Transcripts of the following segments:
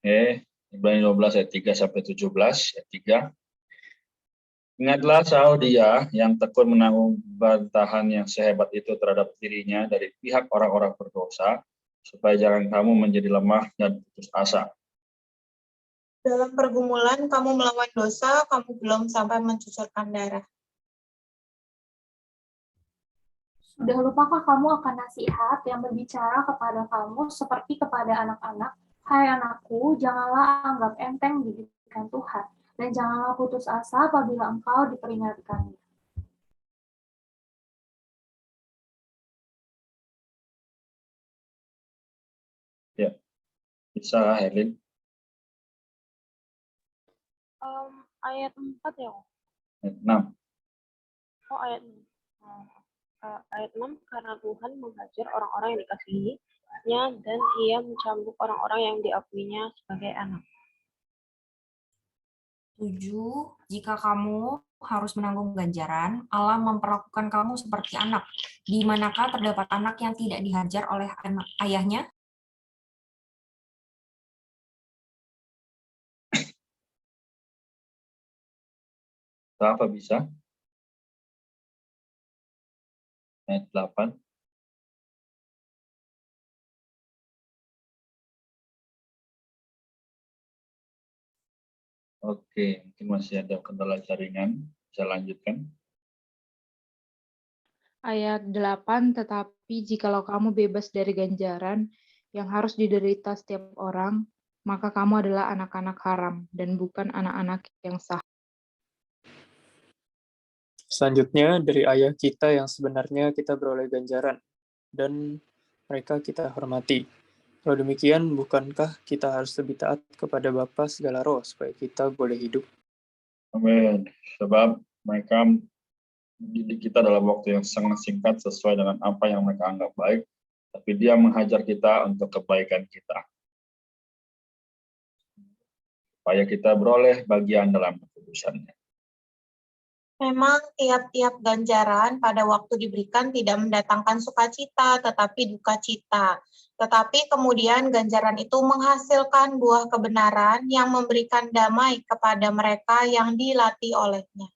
Ibrani 12 ayat 3 sampai 17 ayat 3. Ingatlah sahut dia yang tekun menanggung bantahan yang sehebat itu terhadap dirinya dari pihak orang-orang berdosa, supaya jangan kamu menjadi lemah dan putus asa. Dalam pergumulan kamu melawan dosa, kamu belum sampai mencucurkan darah. Sudah lupakah kamu akan nasihat yang berbicara kepada kamu seperti kepada anak-anak? Hai anakku, janganlah anggap enteng didikan Tuhan, dan janganlah putus asa apabila engkau diperingatkannya. Ya, bisa Herlin. Ayat 4 ya? Ayat 6. Oh, ayat 6. Ayat 6, karena Tuhan menghajar orang-orang yang dikasihinya dan ia mencambuk orang-orang yang diakuinya sebagai anak. 7. Jika kamu harus menanggung ganjaran, Allah memperlakukan kamu seperti anak. Di manakah terdapat anak yang tidak dihajar oleh ayahnya? Apa bisa? Ayat 8. Oke, mungkin masih ada kendala jaringan. Bisa lanjutkan. Ayat 8, tetapi jikalau kamu bebas dari ganjaran yang harus diderita setiap orang, maka kamu adalah anak-anak haram dan bukan anak-anak yang sah. Selanjutnya, dari ayah kita yang sebenarnya kita beroleh ganjaran, dan mereka kita hormati. Kalau demikian, bukankah kita harus lebih taat kepada Bapa segala roh, supaya kita boleh hidup? Amin. Sebab mereka mendidik kita dalam waktu yang sangat singkat sesuai dengan apa yang mereka anggap baik, tapi dia menghajar kita untuk kebaikan kita, supaya kita beroleh bagian dalam kekudusannya. Memang tiap-tiap ganjaran pada waktu diberikan tidak mendatangkan sukacita, tetapi duka cita. Tetapi kemudian ganjaran itu menghasilkan buah kebenaran yang memberikan damai kepada mereka yang dilatih olehnya.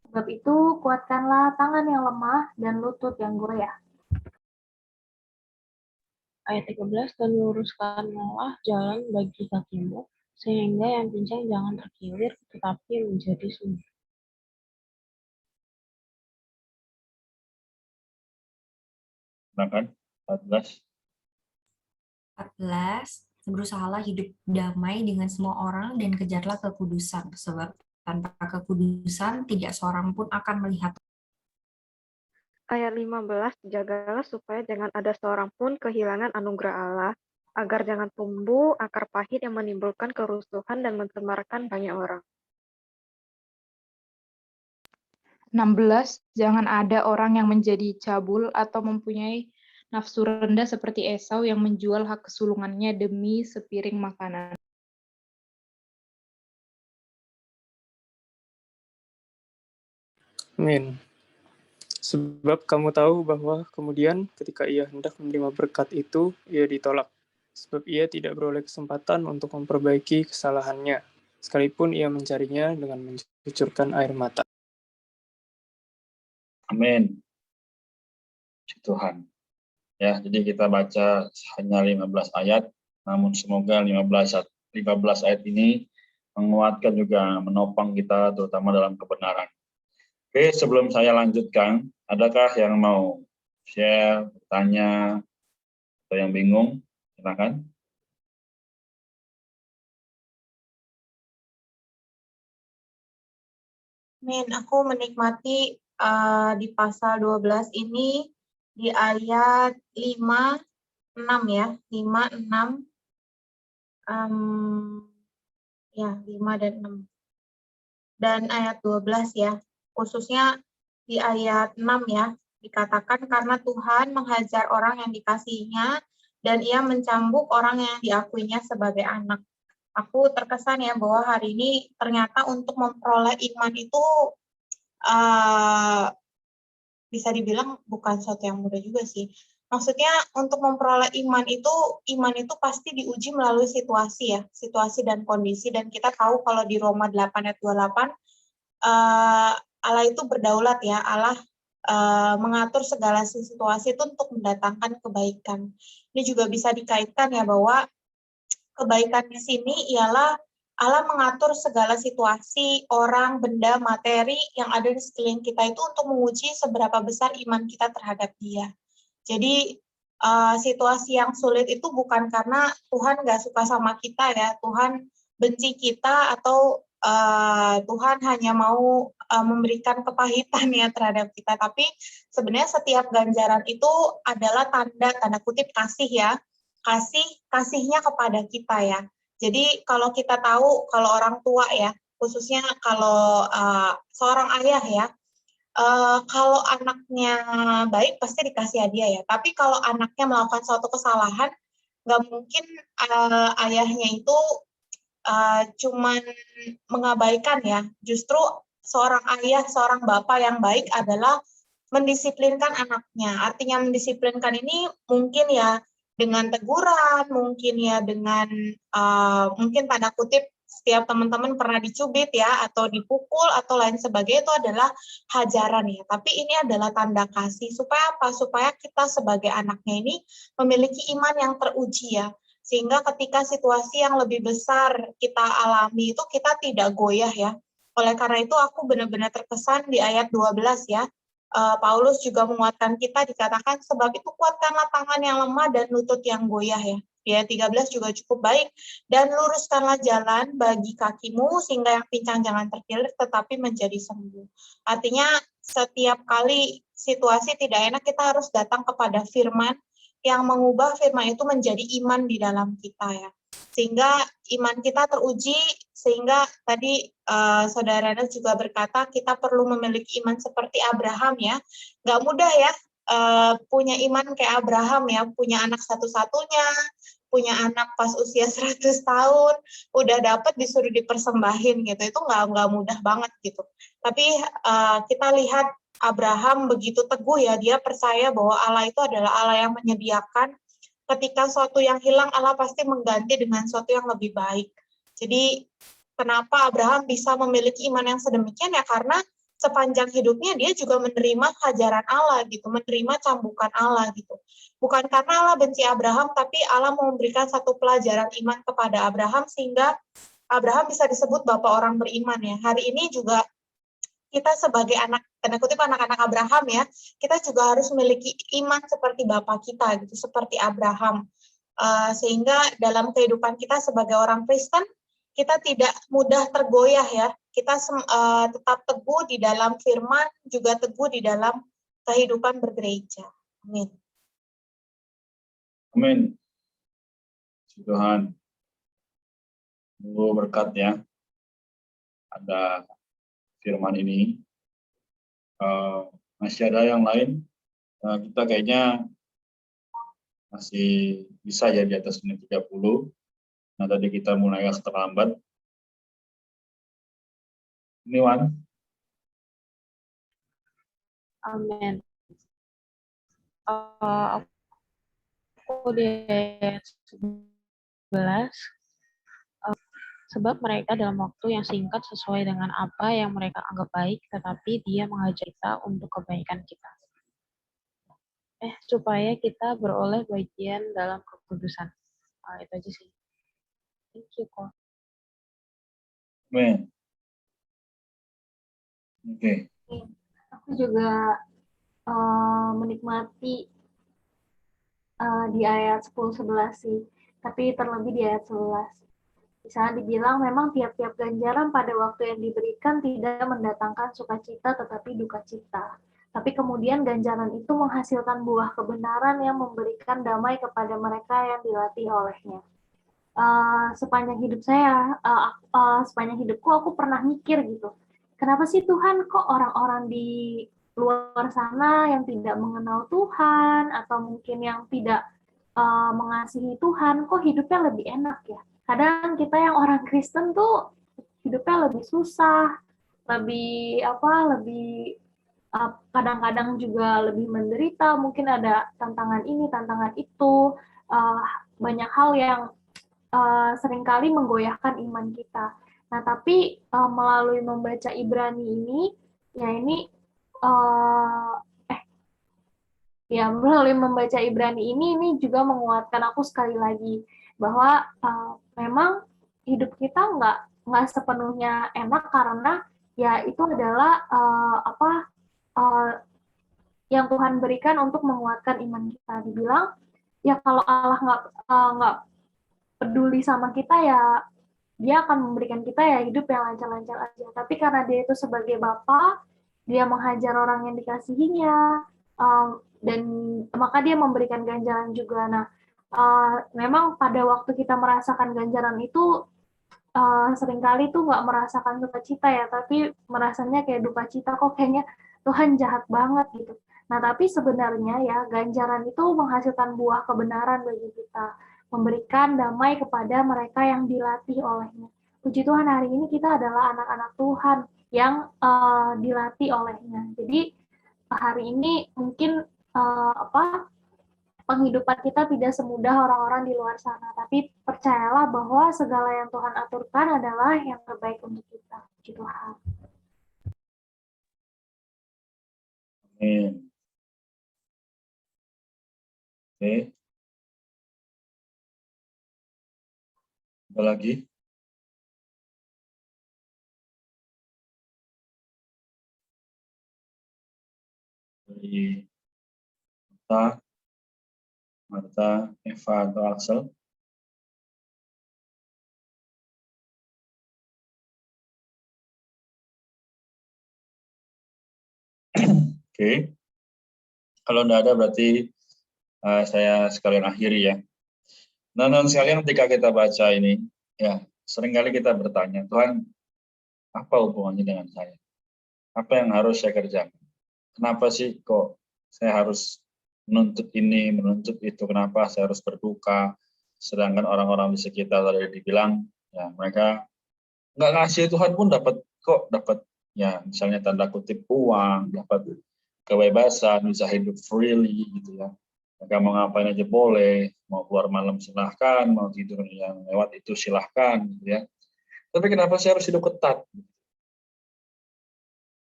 Sebab itu, kuatkanlah tangan yang lemah dan lutut yang goyah. Ayat 13, dan luruskanlah jalan bagi kakimu, sehingga yang pincang jangan terkilir, tetapi menjadi subur. Silakan, 14. 14. Berusahalah hidup damai dengan semua orang dan kejarlah kekudusan, sebab tanpa kekudusan tidak seorang pun akan melihat. Ayat 15, jagalah supaya jangan ada seorang pun kehilangan anugerah Allah, agar jangan tumbuh akar pahit yang menimbulkan kerusuhan dan mencemarkan banyak orang. 16, jangan ada orang yang menjadi cabul atau mempunyai nafsu rendah seperti Esau yang menjual hak kesulungannya demi sepiring makanan. Amin. Sebab kamu tahu bahwa kemudian ketika ia hendak menerima berkat itu, ia ditolak. Sebab ia tidak beroleh kesempatan untuk memperbaiki kesalahannya, sekalipun ia mencarinya dengan mencucurkan air mata. Amin. Puji Tuhan. Ya, jadi kita baca hanya 15 ayat, namun semoga 15 ayat ini menguatkan juga menopang kita terutama dalam kebenaran. Oke, sebelum saya lanjutkan, adakah yang mau share, bertanya, atau yang bingung? Silakan. Amin, aku menikmati di pasal 12 ini di ayat 5, 6 ya, 5, 6, ya 5 dan 6. Dan ayat 12 ya, khususnya di ayat 6 ya, dikatakan karena Tuhan menghajar orang yang dikasihinya dan ia mencambuk orang yang diakuinya sebagai anak. Aku terkesan ya bahwa hari ini ternyata untuk memperoleh iman itu bisa dibilang bukan sesuatu yang mudah juga sih. Maksudnya untuk memperoleh iman itu pasti diuji melalui situasi ya, situasi dan kondisi. Dan kita tahu kalau di Roma 8 ayat 28, Allah itu berdaulat ya, Allah mengatur segala situasi itu untuk mendatangkan kebaikan. Ini juga bisa dikaitkan ya bahwa kebaikan di sini ialah Allah mengatur segala situasi, orang, benda, materi yang ada di sekeliling kita itu untuk menguji seberapa besar iman kita terhadap Dia. Jadi situasi yang sulit itu bukan karena Tuhan nggak suka sama kita ya, Tuhan benci kita atau Tuhan hanya mau memberikan kepahitan ya terhadap kita. Tapi sebenarnya setiap ganjaran itu adalah tanda kutip kasih ya, kasihnya kepada kita ya. Jadi kalau kita tahu kalau orang tua ya, khususnya kalau seorang ayah ya, kalau anaknya baik pasti dikasih hadiah ya. Tapi kalau anaknya melakukan suatu kesalahan, nggak mungkin ayahnya itu cuman mengabaikan ya. Justru seorang ayah, seorang bapak yang baik adalah mendisiplinkan anaknya. Artinya mendisiplinkan ini mungkin ya dengan teguran, mungkin ya dengan mungkin tanda kutip setiap teman-teman pernah dicubit ya, atau dipukul, atau lain sebagainya, itu adalah hajaran ya. Tapi ini adalah tanda kasih. Supaya apa? Supaya kita sebagai anaknya ini memiliki iman yang teruji ya. Sehingga ketika situasi yang lebih besar kita alami itu kita tidak goyah ya. Oleh karena itu aku benar-benar terkesan di ayat 12 ya. Paulus juga menguatkan kita, dikatakan sebab itu kuatkanlah tangan yang lemah dan lutut yang goyah ya. Di ayat 13 juga cukup baik. Dan luruskanlah jalan bagi kakimu sehingga yang pincang jangan terkilir tetapi menjadi sembuh. Artinya setiap kali situasi tidak enak kita harus datang kepada firman yang mengubah firman itu menjadi iman di dalam kita ya. Sehingga iman kita teruji, sehingga tadi Saudara Ernest juga berkata kita perlu memiliki iman seperti Abraham ya. Nggak mudah ya punya iman kayak Abraham ya, punya anak satu-satunya, punya anak pas usia 100 tahun, udah dapet disuruh dipersembahin gitu, itu nggak mudah banget gitu. Tapi kita lihat Abraham begitu teguh ya, dia percaya bahwa Allah itu adalah Allah yang menyediakan. Ketika sesuatu yang hilang, Allah pasti mengganti dengan sesuatu yang lebih baik. Jadi kenapa Abraham bisa memiliki iman yang sedemikian ya, karena sepanjang hidupnya dia juga menerima ajaran Allah gitu, menerima cambukan Allah gitu. Bukan karena Allah benci Abraham, tapi Allah mau memberikan satu pelajaran iman kepada Abraham sehingga Abraham bisa disebut bapak orang beriman ya. Hari ini juga kita sebagai anak, tanda kutip anak-anak Abraham ya, kita juga harus memiliki iman seperti bapak kita gitu, seperti Abraham. Sehingga dalam kehidupan kita sebagai orang Kristen, kita tidak mudah tergoyah ya. Kita tetap teguh di dalam firman, juga teguh di dalam kehidupan bergereja. Amin. Amin. Tuhan, tunggu berkat ya. Ada firman ini. Masih ada yang lain? Kita kayaknya masih bisa ya di atas menit 30. Nah, tadi kita mulai agak terlambat. Ini Wan. Amin. Aku di ayat 11, sebab mereka dalam waktu yang singkat sesuai dengan apa yang mereka anggap baik, tetapi Dia mengajar kita untuk kebaikan kita. Supaya kita beroleh bagian dalam kekudusan. Itu aja sih. Thank you, Ko. Amin. Oke. Aku juga menikmati di ayat 10-11 sih, tapi terlebih di ayat 11. Di sana dibilang memang tiap-tiap ganjaran pada waktu yang diberikan tidak mendatangkan sukacita tetapi duka cita. Tapi kemudian ganjaran itu menghasilkan buah kebenaran yang memberikan damai kepada mereka yang dilatih olehnya. Sepanjang hidup saya, sepanjang hidupku aku pernah mikir gitu, kenapa sih Tuhan kok orang-orang di luar sana yang tidak mengenal Tuhan atau mungkin yang tidak mengasihi Tuhan kok hidupnya lebih enak ya? Kadang kita yang orang Kristen tuh hidupnya lebih susah, lebih kadang-kadang juga lebih menderita, mungkin ada tantangan ini, tantangan itu, banyak hal yang seringkali menggoyahkan iman kita. Nah, tapi melalui membaca Ibrani ini, ya ini uh, melalui membaca Ibrani ini juga menguatkan aku sekali lagi bahwa memang hidup kita nggak sepenuhnya enak karena ya itu adalah yang Tuhan berikan untuk menguatkan iman kita. Dibilang ya kalau Allah nggak peduli sama kita ya dia akan memberikan kita ya hidup yang lancar-lancar aja. Tapi karena dia itu sebagai Bapa, dia menghajar orang yang dikasihinya, dan maka dia memberikan ganjaran juga. Nah, memang pada waktu kita merasakan ganjaran itu seringkali tuh nggak merasakan sukacita ya, tapi merasanya kayak duka cita, kok kayaknya Tuhan jahat banget gitu. Nah, tapi sebenarnya ya ganjaran itu menghasilkan buah kebenaran bagi kita, memberikan damai kepada mereka yang dilatih olehnya. Puji Tuhan hari ini kita adalah anak-anak Tuhan yang dilatih olehnya. Jadi hari ini mungkin penghidupan kita tidak semudah orang-orang di luar sana, tapi percayalah bahwa segala yang Tuhan aturkan adalah yang terbaik untuk kita. Puji Tuhan. Amin. Oke. Ada lagi? Dari Marta, Eva, atau Axel? Oke. Kalau tidak ada berarti saya sekalian akhiri ya. Nah, sekalian ketika kita baca ini, ya seringkali kita bertanya, Tuhan, apa hubungannya dengan saya? Apa yang harus saya kerjakan? Kenapa sih kok saya harus menuntut ini, menuntut itu? Kenapa saya harus berduka? Sedangkan orang-orang di sekitar tadi dibilang, ya mereka nggak ngasih, Tuhan pun dapat ya misalnya tanda kutip uang, dapat kebebasan, bisa hidup freely gitu ya. Mereka mau ngapain aja boleh, mau keluar malam silahkan, mau tidur yang lewat itu silahkan gitu ya. Tapi kenapa saya harus hidup ketat?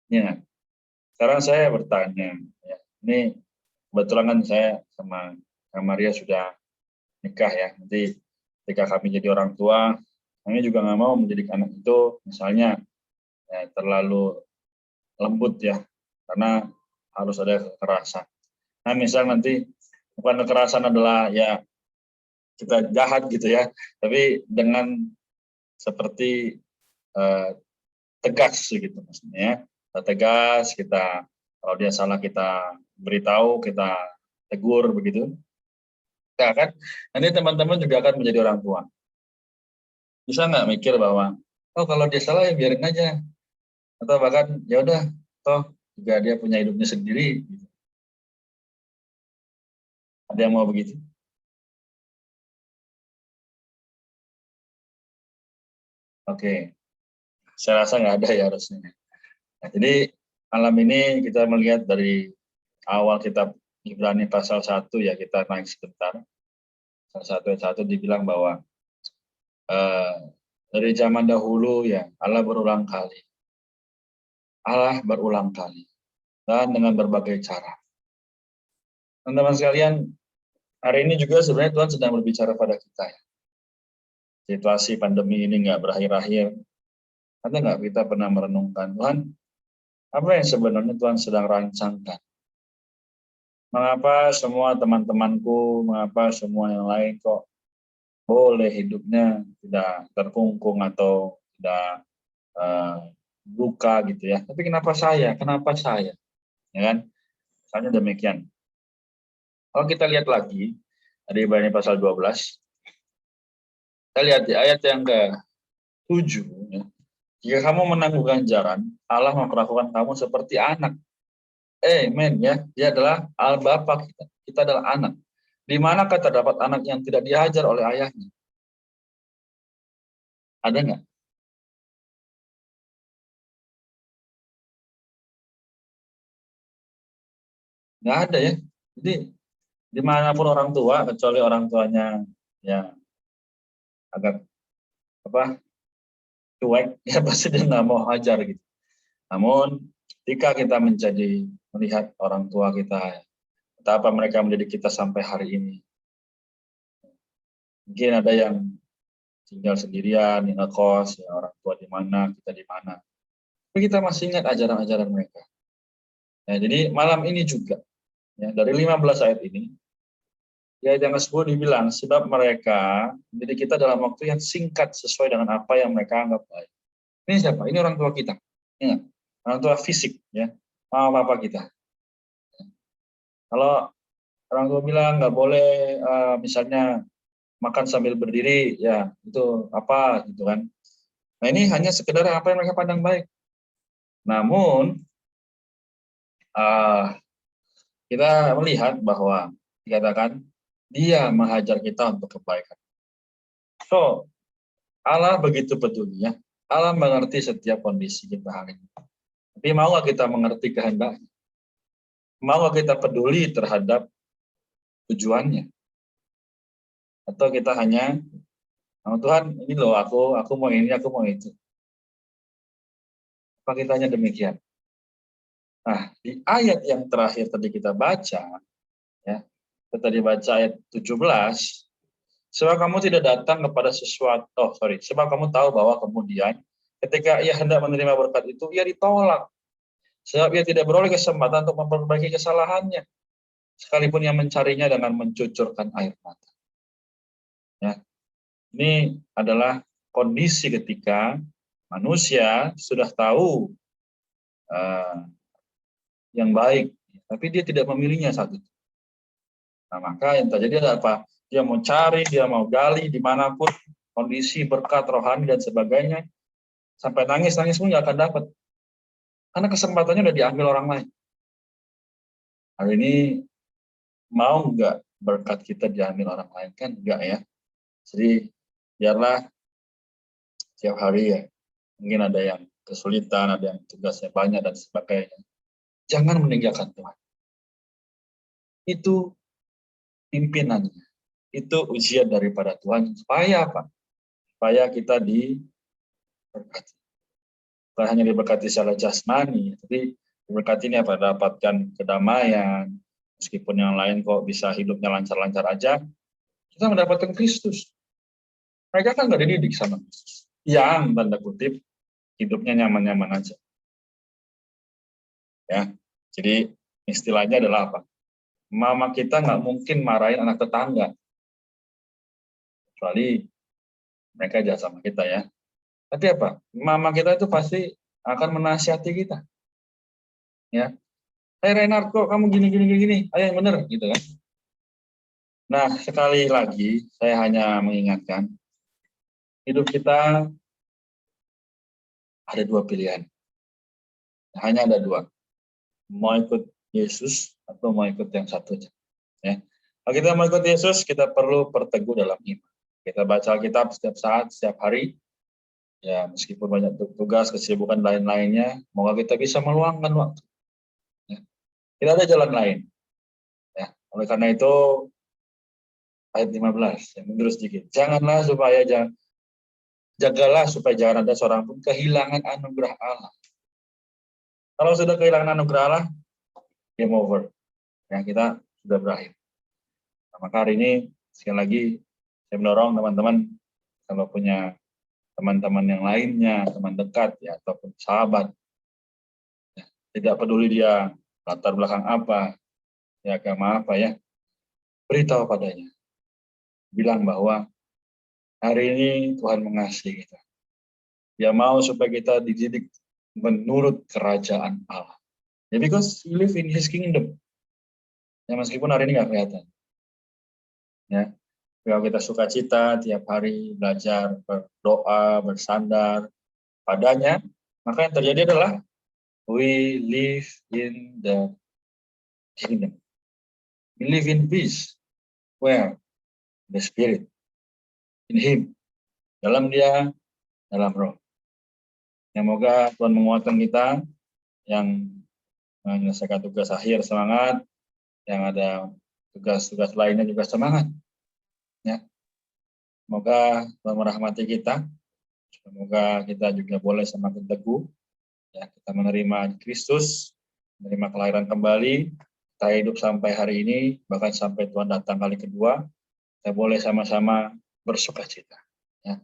Ya, sekarang saya bertanya, ya, ini kebetulan kan saya sama Maria sudah nikah ya. Nanti ketika kami jadi orang tua, kami juga nggak mau mendidik anak itu misalnya ya, terlalu lembut ya, karena harus ada kekerasan. Nah, misal nanti bukan kekerasan adalah ya kita jahat gitu ya, tapi dengan seperti tegas gitu maksudnya ya. Kita tegas, kita kalau dia salah kita beritahu, kita tegur begitu. Ya kan? Nanti teman-teman juga akan menjadi orang tua. Bisa nggak mikir bahwa oh kalau dia salah ya biarin aja, atau bahkan ya udah toh juga dia punya hidupnya sendiri. Gitu. Ada yang mau begitu? Oke, saya rasa nggak ada ya harusnya. Nah, jadi malam ini kita melihat dari awal kitab Ibrani pasal 1 ya, kita naik sebentar. Pasal 1 dibilang bahwa dari zaman dahulu ya Allah berulang kali dan dengan berbagai cara. Teman-teman sekalian, hari ini juga sebenarnya Tuhan sedang berbicara pada kita ya. Situasi pandemi ini nggak berakhir-akhir. Ada nggak kita pernah merenungkan, Tuhan, apa yang sebenarnya Tuhan sedang rancangkan? Mengapa semua teman-temanku, mengapa semua yang lain kok boleh hidupnya tidak terkungkung atau tidak buka gitu ya. Tapi kenapa saya? Kenapa saya? Ya kan? Misalnya demikian. Kalau kita lihat lagi dari Ibrani pasal 12, kita lihat di ayat yang ke-7 ya. Jika kamu menanggung ganjaran, Allah memperlakukan kamu seperti anak. Amen ya. Dia adalah Bapa kita. Kita adalah anak. Di manakah terdapat anak yang tidak diajar oleh ayahnya? Ada nggak? Nggak ada ya. Jadi dimanapun orang tua, kecuali orang tuanya ya agak cuek, ya pasti dia nggak mau ajar gitu. Namun ketika kita melihat orang tua kita, betapa mereka mendidik kita sampai hari ini. Mungkin ada yang tinggal sendirian, di ngekos, ya orang tua di mana, kita di mana. Tapi kita masih ingat ajaran-ajaran mereka. Ya, jadi malam ini juga, ya, dari 15 ayat ini, ya yang ke-10 dibilang, sebab mereka mendidik kita dalam waktu yang singkat sesuai dengan apa yang mereka anggap baik. Ini siapa? Ini orang tua kita. Ingat, orang tua fisik, ya, mama papa kita. Kalau orang tua bilang nggak boleh, misalnya makan sambil berdiri, ya itu apa gitu kan. Nah ini hanya sekedar apa yang mereka pandang baik. Namun kita melihat bahwa dikatakan dia menghajar kita untuk kebaikan. So, Allah begitu pedulinya. Allah mengerti setiap kondisi kita hari ini. Tapi mau nggak kita mengerti kehendaknya? Mau nggak kita peduli terhadap tujuannya? Atau kita hanya, oh, Tuhan ini loh aku mau ini, aku mau itu. Apa kita hanya demikian? Nah, di ayat yang terakhir tadi kita baca, ya, kita tadi baca ayat 17, sebab kamu tidak datang kepada sebab kamu tahu bahwa kemudian ketika ia hendak menerima berkat itu, ia ditolak. Sebab ia tidak beroleh kesempatan untuk memperbaiki kesalahannya, sekalipun yang mencarinya dengan mencucurkan air mata. Ya, ini adalah kondisi ketika manusia sudah tahu yang baik, tapi dia tidak memilihnya saat itu. Nah, maka yang terjadi adalah apa? Dia mau cari, dia mau gali dimanapun, kondisi berkat rohani dan sebagainya, sampai nangis-nangis pun nggak akan dapat. Karena kesempatannya udah diambil orang lain. Hari ini mau nggak berkat kita diambil orang lain? Kan enggak ya. Jadi biarlah setiap hari ya, mungkin ada yang kesulitan, ada yang tugasnya banyak dan sebagainya. Jangan meninggalkan Tuhan. Itu pimpinannya. Itu ujian daripada Tuhan. Supaya apa? Supaya kita diberkati. Bukan hanya diberkati secara jasmani, tapi diberkati ini apa? Dapatkan kedamaian. Meskipun yang lain kok bisa hidupnya lancar-lancar aja, kita mendapatkan Kristus. Mereka kan nggak dididik sama Kristus. Yang tanda kutip hidupnya nyaman-nyaman aja. Ya, jadi istilahnya adalah apa? Mama kita nggak mungkin marahin anak tetangga, kecuali mereka jahat sama kita ya. Tapi apa? Mama kita itu pasti akan menasihati kita. Ya, Renard kok kamu gini, ayo yang bener gitu kan. Nah, sekali lagi saya hanya mengingatkan, hidup kita ada dua pilihan. Hanya ada dua. Mau ikut Yesus atau mau ikut yang satu. Ya. Kalau kita mau ikut Yesus, kita perlu berteguh dalam iman. Kita baca Alkitab setiap saat, setiap hari. Ya, meskipun banyak tugas, kesibukan lain-lainnya, semoga kita bisa meluangkan waktu. Ya. Tidak ada jalan lain. Ya. Oleh karena itu, ayat 15, yang mundur sedikit. Jagalah supaya jangan ada seorang pun kehilangan anugerah Allah. Kalau sudah kehilangan anugerah Allah, game over. Ya, kita sudah berakhir. Nah, maka hari ini, sekali lagi, saya mendorong teman-teman, kalau punya teman-teman yang lainnya, teman dekat, ya, ataupun sahabat, ya, tidak peduli dia latar belakang apa, ya, agama apa, ya, beritahu padanya. Bilang bahwa hari ini Tuhan mengasihi kita. Dia mau supaya kita dididik menurut kerajaan Allah. Ya, because we live in His kingdom. Ya, meskipun hari ini nggak kelihatan. Ya, kalau kita sukacita tiap hari belajar, berdoa, bersandar padanya, maka yang terjadi adalah we live in the kingdom. We live in peace. Where? The Spirit. In Him. Dalam Dia, dalam Roh. Semoga Tuhan menguatkan kita yang menyelesaikan tugas akhir, semangat, yang ada tugas-tugas lainnya juga semangat. Ya. Semoga Tuhan merahmati kita. Semoga kita juga boleh semakin teguh. Ya, kita menerima Kristus, menerima kelahiran kembali, kita hidup sampai hari ini, bahkan sampai Tuhan datang kali kedua, kita boleh sama-sama bersukacita. Ya.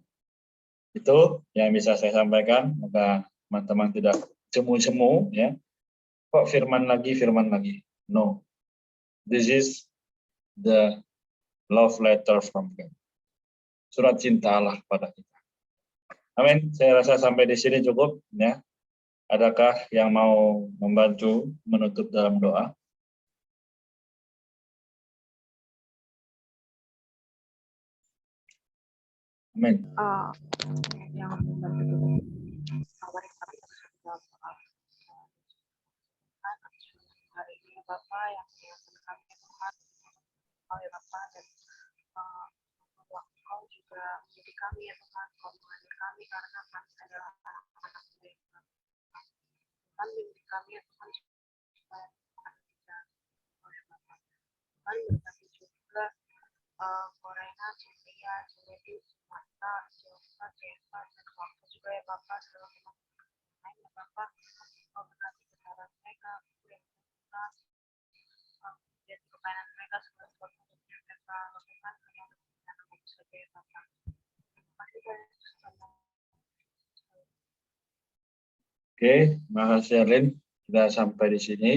Itu yang bisa saya sampaikan. Semoga teman-teman tidak jemu-jemu, ya. Kok firman lagi. No. This is the love letter from God. Surat cinta Allah pada kita. Amin. Saya rasa sampai di sini cukup, ya. Adakah yang mau membantu menutup dalam doa? Amin. Yang membantu awal yang kami dalam hari ini Bapak yang kami Tuhan, ya Bapak, dan Engkau juga menjadi kami ya Tuhan, Engkau mengajar kami karena kami adalah anak-anak Tuhan. Tuhan menjadi kami ya Tuhan, supaya Tuhan bisa oleh Bapak. Tuhan berkati juga Korena, Cynthia, Cynthia, Marta, Silva, Jeva, dan waktu juga ya Bapak, dalam lain ya Bapak, Engkau berkati kesalahan mereka, yang mereka, dan kebaikan mereka, segala sesuatu yang mereka lakukan, yang mereka bagus saja ya Bapak. Terima kasih banyak. Oke, terima kasih Arlin. Kita sampai di sini.